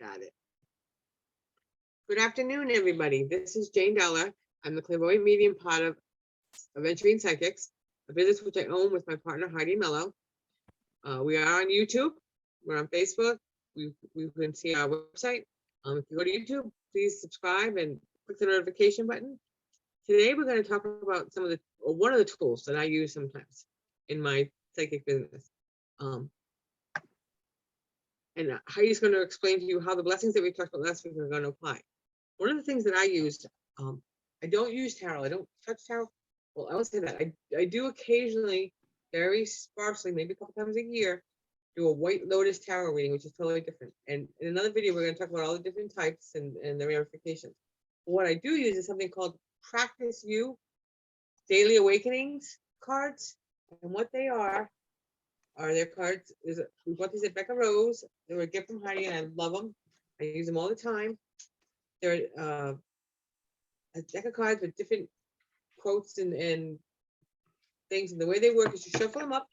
Got it. Good afternoon, everybody. This is Jane Della. I'm the clairvoyant medium part of Aventurine Psychics, a business which I own with my partner Heidi Mello. We are on YouTube. We're on Facebook. You can see our website. If you go to YouTube, please subscribe and click the notification button. Today, we're going to talk about one of the tools that I use sometimes in my psychic business. And Heidi's going to explain to you how the blessings that we talked about last week are going to apply. One of the things that I used, I don't use tarot. I don't touch tarot. Well, I would say that I do occasionally, very sparsely, maybe a couple times a year, do a White Lotus tarot reading, which is totally different. And in another video, we're going to talk about all the different types and the ramifications. But what I do use is something called Practice You Daily Awakenings cards. And what they are their cards. We bought these at Becca Rose. They were a gift from Heidi, and I love them. I use them all the time. They're a deck of cards with different quotes and things. And the way they work is you shuffle them up,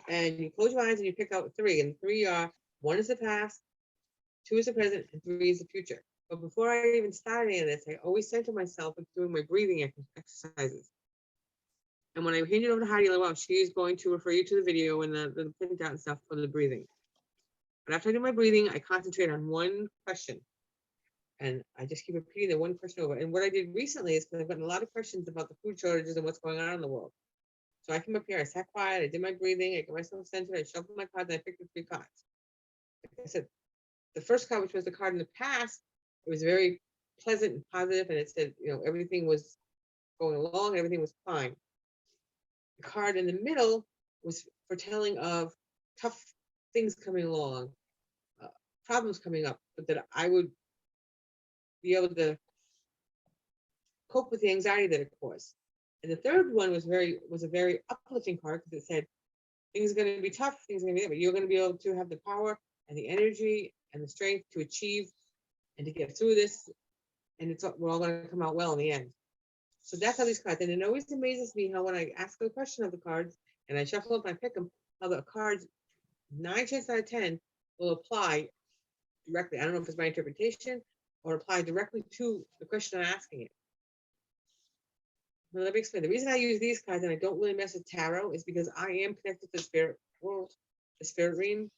and you close your eyes and you pick out three. And three are: one is the past, two is the present, and three is the future. But before I even start any of this, I always center myself with doing my breathing exercises. And when I hand it over to Heidi, she is going to refer you to the video and the printout and stuff for the breathing. But after I do my breathing, I concentrate on one question. And I just keep repeating the one question over. And what I did recently is, because I've gotten a lot of questions about the food shortages and what's going on in the world. So I came up here, I sat quiet, I did my breathing, I got myself centered, I shuffled my cards, and I picked the three cards. Like I said, the first card, which was the card in the past, it was very pleasant and positive, and it said, everything was going along, everything was fine. The card in the middle was foretelling of tough things coming along, problems coming up, but that I would be able to cope with the anxiety that it caused. And the third one was a very uplifting card, because it said things are going to be tough, things are going to be, but you're going to be able to have the power and the energy and the strength to achieve and to get through this, and we're all going to come out well in the end. So that's how these cards, and it always amazes me how when I ask the question of the cards and I shuffle up and I pick them, how the cards, 9 chances out of 10, will apply directly. I don't know if it's my interpretation or apply directly to the question I'm asking it. Well, let me explain. The reason I use these cards and I don't really mess with tarot is because I am connected to the spirit world, the spirit realm,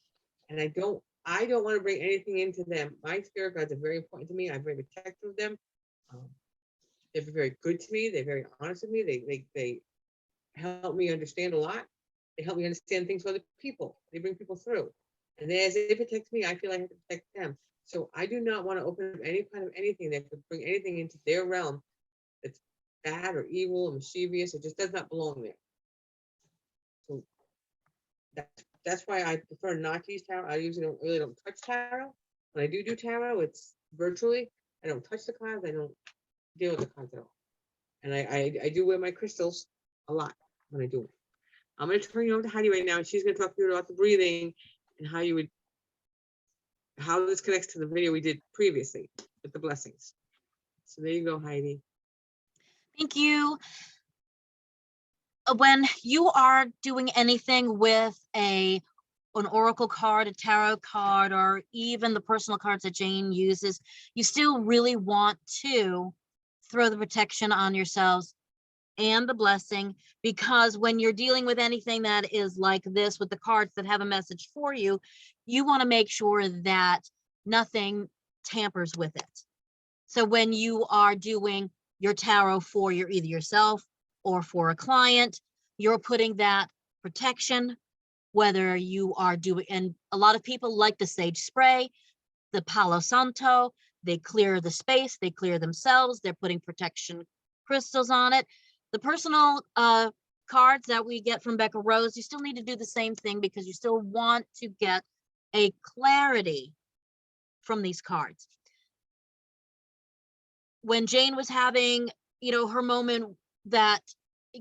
and I don't want to bring anything into them. My spirit guides are very important to me. I'm very protective of them. They're very good to me. They're very honest with me. They help me understand a lot. They help me understand things for other people. They bring people through. And as they protect me, I feel I have to protect them. So I do not want to open up any kind of anything that could bring anything into their realm that's bad or evil or mischievous. It just does not belong there. So that's why I prefer not to use tarot. I usually really don't touch tarot. When I do tarot, it's virtually. I don't touch the cards. I don't deal with the cards at all. And I do wear my crystals a lot when I do it. I'm going to turn you over to Heidi right now, and she's going to talk to you about the breathing and how this connects to the video we did previously with the blessings. So there you go, Heidi. Thank you. When you are doing anything with an oracle card, a tarot card, or even the personal cards that Jane uses, you still really want to throw the protection on yourselves and the blessing, because when you're dealing with anything that is like this with the cards that have a message for you, you want to make sure that nothing tampers with it. So when you are doing your tarot for either yourself or for a client, you're putting that protection, whether you are doing, and a lot of people like the sage spray, the Palo Santo, they clear the space, they clear themselves, they're putting protection crystals on it. The personal cards that we get from Becca Rose, you still need to do the same thing, because you still want to get a clarity from these cards. When Jane was having, her moment that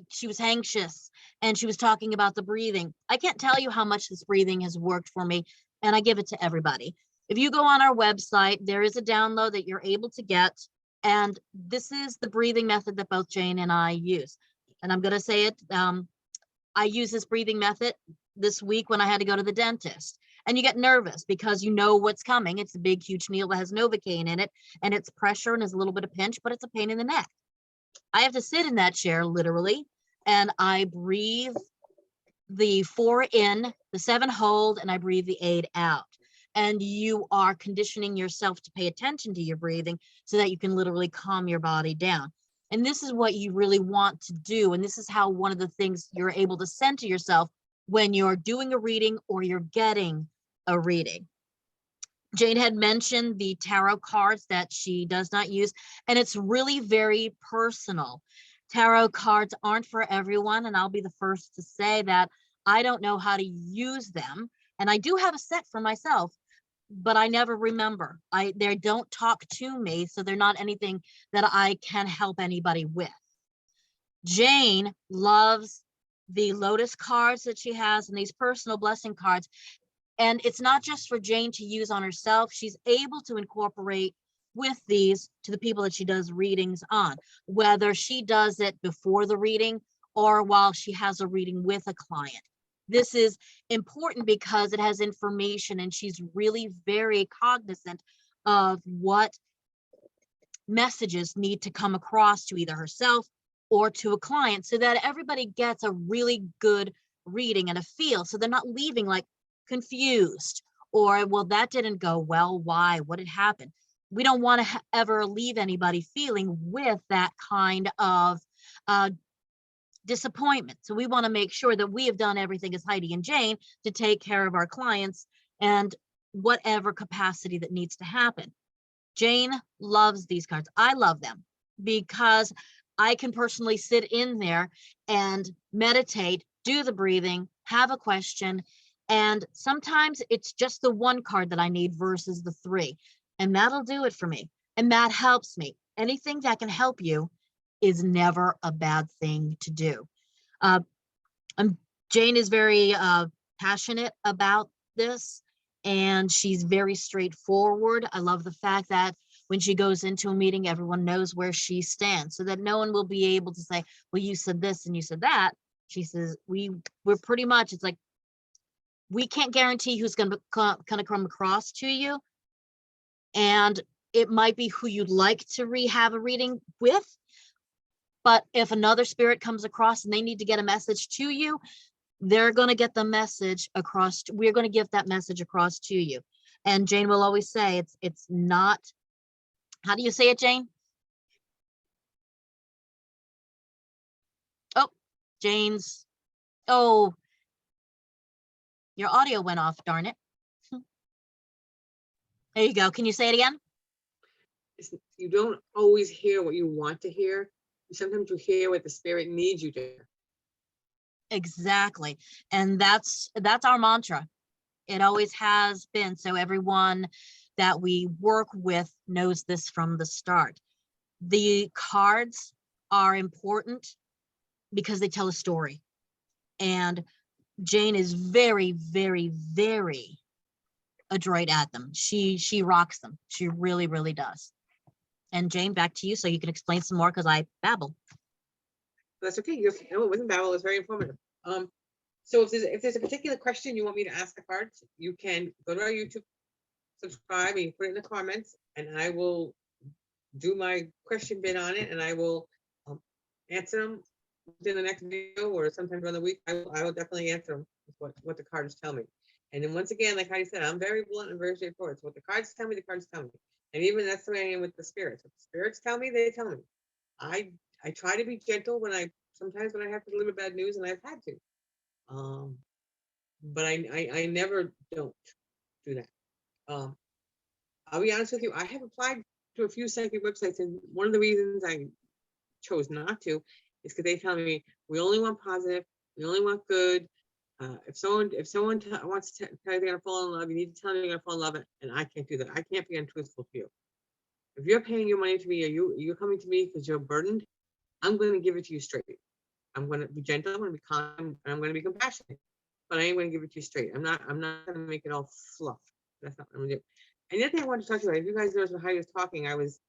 she was anxious and she was talking about the breathing, I can't tell you how much this breathing has worked for me, and I give it to everybody. If you go on our website, there is a download that you're able to get, and this is the breathing method that both Jane and I use. And I'm going to say it, I use this breathing method this week when I had to go to the dentist. and you get nervous because you know what's coming. It's a big, huge needle that has Novocaine in it, and it's pressure and there's a little bit of pinch, but it's a pain in the neck. I have to sit in that chair literally, and I breathe the 4 in, the 7 hold, and I breathe the 8 out. And you are conditioning yourself to pay attention to your breathing so that you can literally calm your body down. And this is what you really want to do. And this is how one of the things you're able to center yourself when you're doing a reading or you're getting a reading. Jane had mentioned the tarot cards that she does not use, and it's really very personal. Tarot cards aren't for everyone, and I'll be the first to say that I don't know how to use them. And I do have a set for myself, but I never remember. They don't talk to me, so they're not anything that I can help anybody with. Jane loves the Lotus cards that she has and these personal blessing cards. And it's not just for Jane to use on herself. She's able to incorporate with these to the people that she does readings on, whether she does it before the reading or while she has a reading with a client. This is important because it has information, and she's really very cognizant of what messages need to come across to either herself or to a client so that everybody gets a really good reading and a feel, so they're not leaving like confused or, well, that didn't go well. Why? What had happened? We don't want to ever leave anybody feeling with that kind of disappointment. So we want to make sure that we have done everything as Heidi and Jane to take care of our clients and whatever capacity that needs to happen. Jane loves these cards. I love them because I can personally sit in there and meditate, do the breathing, have a question. And sometimes it's just the 1 card that I need versus the 3. And that'll do it for me. And that helps me. Anything that can help you is never a bad thing to do. Jane is very passionate about this, and she's very straightforward. I love the fact that when she goes into a meeting, everyone knows where she stands, so that no one will be able to say, well, you said this and you said that. She says, we're pretty much, it's like, we can't guarantee who's going to come across to you. And it might be who you'd like to have a reading with. But if another spirit comes across and they need to get a message to you, they're going to get the message across. We're going to give that message across to you. And Jane will always say it's not, how do you say it, Jane? Oh, Jane's, oh, your audio went off, darn it. There you go. Can you say it again? You don't always hear what you want to hear. Sometimes you hear what the spirit needs you to hear. Exactly. And that's our mantra. It always has been. So everyone that we work with knows this from the start. The cards are important because they tell a story. And Jane is very, very, very adroit at them. She rocks them. She really, really does. And Jane, back to you so you can explain some more because I babble. That's okay. No, it wasn't babble. It was very informative. So if there's a particular question you want me to ask the cards, you can go to our YouTube, subscribe, and you put it in the comments, and I will do my question bit on it, and I will answer them within the next video or sometime during the week. I will definitely answer them with what the cards tell me. And then once again, like Heidi said, I'm very blunt and very straightforward. So what the cards tell me, the cards tell me. And even that's the way I am with the spirits. What the spirits tell me, they tell me. I try to be gentle sometimes when I have to deliver bad news, and I've had to. But I never don't do that. I'll be honest with you, I have applied to a few psychic websites, and one of the reasons I chose not to is because they tell me we only want positive, we only want good. If someone wants to tell you they're gonna fall in love, you need to tell them you're gonna fall in love, and I can't do that. I can't be untruthful to you. If you're paying your money to me, or you're coming to me because you're burdened, I'm going to give it to you straight. I'm going to be gentle, I'm going to be calm, and I'm going to be compassionate. But I ain't going to give it to you straight. I'm not going to make it all fluff. That's not what I'm going to do. And the other thing I wanted to talk about, if you guys noticed how I was talking, I was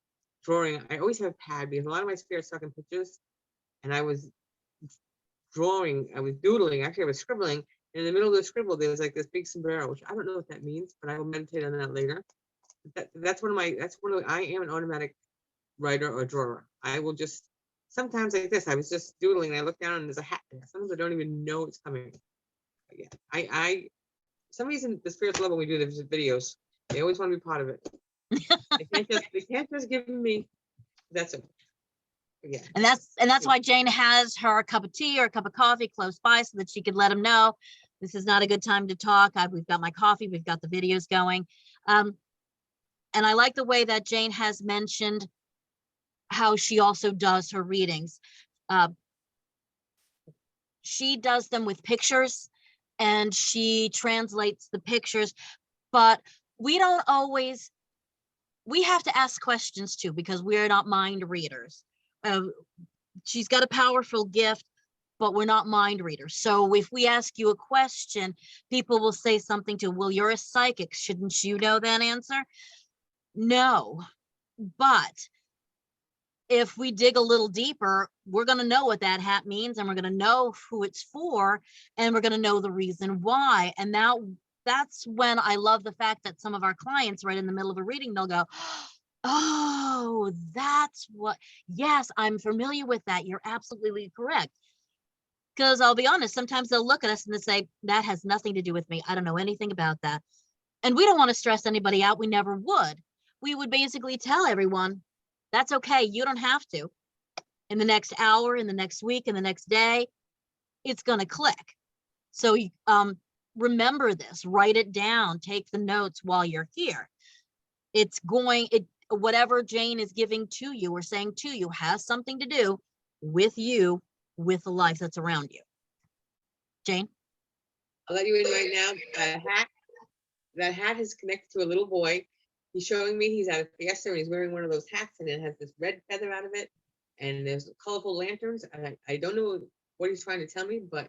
drawing. I always have a pad because a lot of my spirits talk in pictures, and I was drawing. I was doodling. Actually, I was scribbling, and In the middle of the scribble, there's like this big sombrero, which I don't know what that means, but I will meditate on that later. That's one of my, I am an automatic writer or drawer. I will just, sometimes like this, I was just doodling and I look down and there's a hat there. Sometimes I don't even know it's coming. But yeah, some reason the spirits love when we do the videos. They always want to be part of it. They can't just give me, that's it. Yeah. And that's why Jane has her cup of tea or a cup of coffee close by so that she could let him know this is not a good time to talk. We've got my coffee, we've got the videos going. And I like the way that Jane has mentioned how she also does her readings. She does them with pictures and she translates the pictures, but we don't always, we have to ask questions too, because we're not mind readers. She's got a powerful gift, but we're not mind readers. So if we ask you a question, people will say something to, well, you're a psychic. Shouldn't you know that answer? No, but if we dig a little deeper, we're going to know what that hat means, and we're going to know who it's for, and we're going to know the reason why. And now that's when I love the fact that some of our clients right in the middle of a reading, they'll go, oh, that's what, yes, I'm familiar with that. You're absolutely correct. Because I'll be honest, sometimes they'll look at us and they say, that has nothing to do with me. I don't know anything about that. And we don't want to stress anybody out. We never would. We would basically tell everyone, that's okay. You don't have to. In the next hour, in the next week, in the next day, it's going to click. So remember this, write it down, take the notes while you're here. Whatever Jane is giving to you or saying to you has something to do with you, with the life that's around you. Jane? I'll let you in right now. That hat is connected to a little boy. He's showing me he's at a fiesta and he's wearing one of those hats and it has this red feather out of it. And there's colorful lanterns. And I don't know what he's trying to tell me, but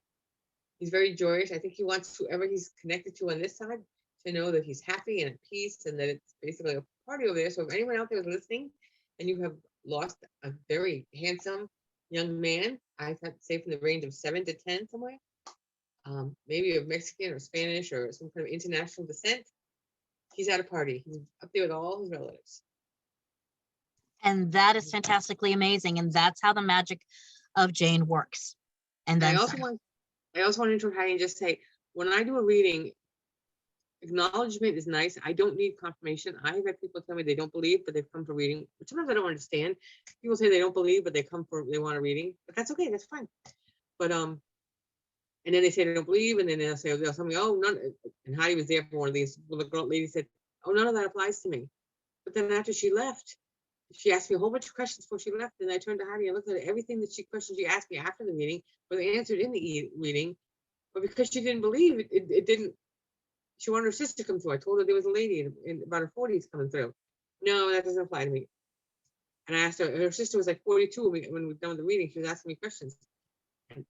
he's very joyous. I think he wants whoever he's connected to on this side to know that he's happy and at peace and that it's basically a party over there. So if anyone out there is listening and you have lost a very handsome young man, I would say from the range of 7 to 10 somewhere, maybe of Mexican or Spanish or some kind of international descent, he's at a party. He's up there with all his relatives. And that is fantastically amazing. And that's how the magic of Jane works. And then I also want to interrupt and just say, when I do a reading, acknowledgement is nice. I don't need confirmation. I've had people tell me they don't believe, but they've come for reading. But sometimes I don't understand. People say they don't believe, but they want a reading. But that's okay. That's fine. But and then they say they don't believe, and then they'll tell me, oh, none. And Heidi was there for one of these. Well, the lady said, oh, none of that applies to me. But then after she left, she asked me a whole bunch of questions before she left, and I turned to Heidi and looked at everything that questions she asked me after the meeting was answered in the reading, but because she didn't believe it didn't. She wanted her sister to come through. I told her there was a lady in about her 40s coming through. No, that doesn't apply to me. And I asked her sister was like 42 when we were done with the reading. She was asking me questions. And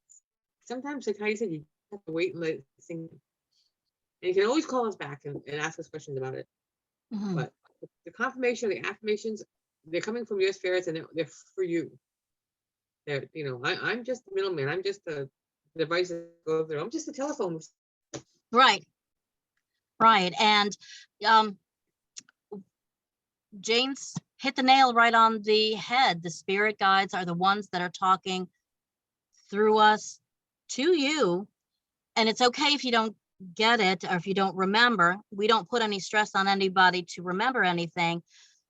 sometimes, like Heidi said, you have to wait and let it sink. And you can always call us back and ask us questions about it. Mm-hmm. But the confirmation, the affirmations, they're coming from your spirits and they're for you. They're, I'm just the middleman. I'm just the device that goes through. I'm just a telephone. Right. Right. And Jane's hit the nail right on the head. The spirit guides are the ones that are talking through us to you. And it's okay if you don't get it or if you don't remember. We don't put any stress on anybody to remember anything,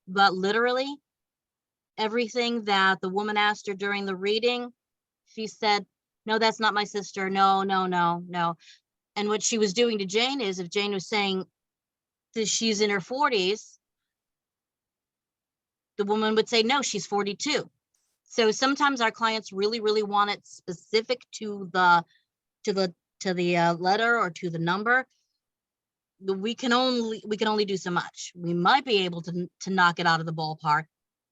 but literally everything that the woman asked her during the reading, she said, no, that's not my sister. No, no, no, no. And what she was doing to Jane is, if Jane was saying that she's in her 40s, the woman would say, no, she's 42. So sometimes our clients really, really want it specific to the letter or to the number. We can only do so much. We might be able to knock it out of the ballpark,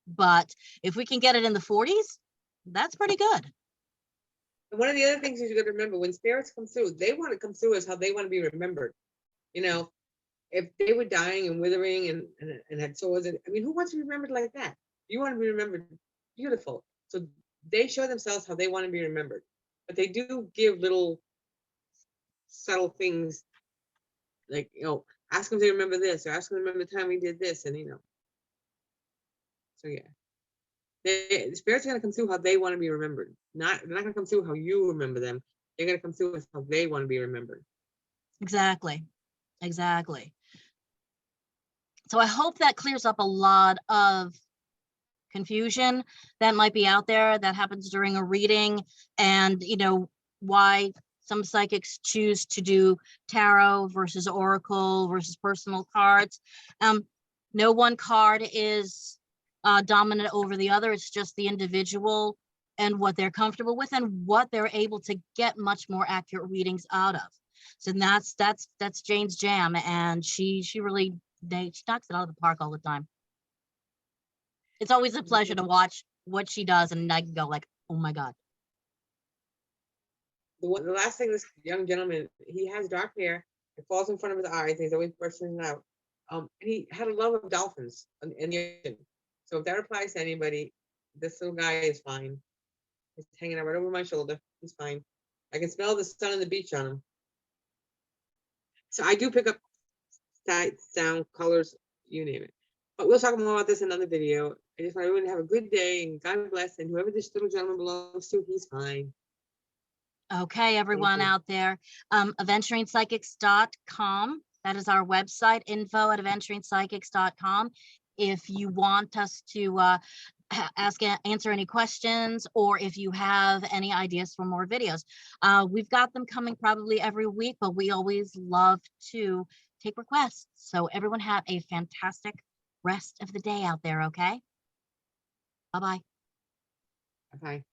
but if we can get it in the 40s, that's pretty good. One of the other things you got to remember, when spirits come through, they want to come through as how they want to be remembered. If they were dying and withering and had sores, who wants to be remembered like that? You want to be remembered beautiful. So they show themselves how they want to be remembered. But they do give little subtle things, like, ask them to remember this, or ask them to remember the time we did this, and so yeah. The spirits are gonna come through how they want to be remembered. They're not gonna come through how you remember them. They're gonna come through with how they want to be remembered. Exactly. Exactly. So I hope that clears up a lot of confusion that might be out there that happens during a reading, and why some psychics choose to do tarot versus oracle versus personal cards. No one card is dominant over the other. It's just the individual and what they're comfortable with and what they're able to get much more accurate readings out of. So that's Jane's jam, and she really she knocks it out of the park all the time. It's always a pleasure to watch what she does, and I can go like, oh my God. The last thing, this young gentleman, he has dark hair, it falls in front of his eyes, and he's always brushing it out. And he had a love of dolphins in the ocean. So if that applies to anybody, this little guy is fine. He's hanging out right over my shoulder. He's fine. I can smell the sun on the beach on him. So I do pick up sight, sound, colors, you name it. But we'll talk more about this in another video. I just want everyone to have a good day, and God bless. And whoever this little gentleman belongs to, he's fine. Okay, everyone out there, aventuringpsychics.com. That is our website, info@aventuringpsychics.com. If you want us to answer any questions, or if you have any ideas for more videos, we've got them coming probably every week, but we always love to take requests. So everyone have a fantastic rest of the day out there. Okay. Bye-bye. Bye.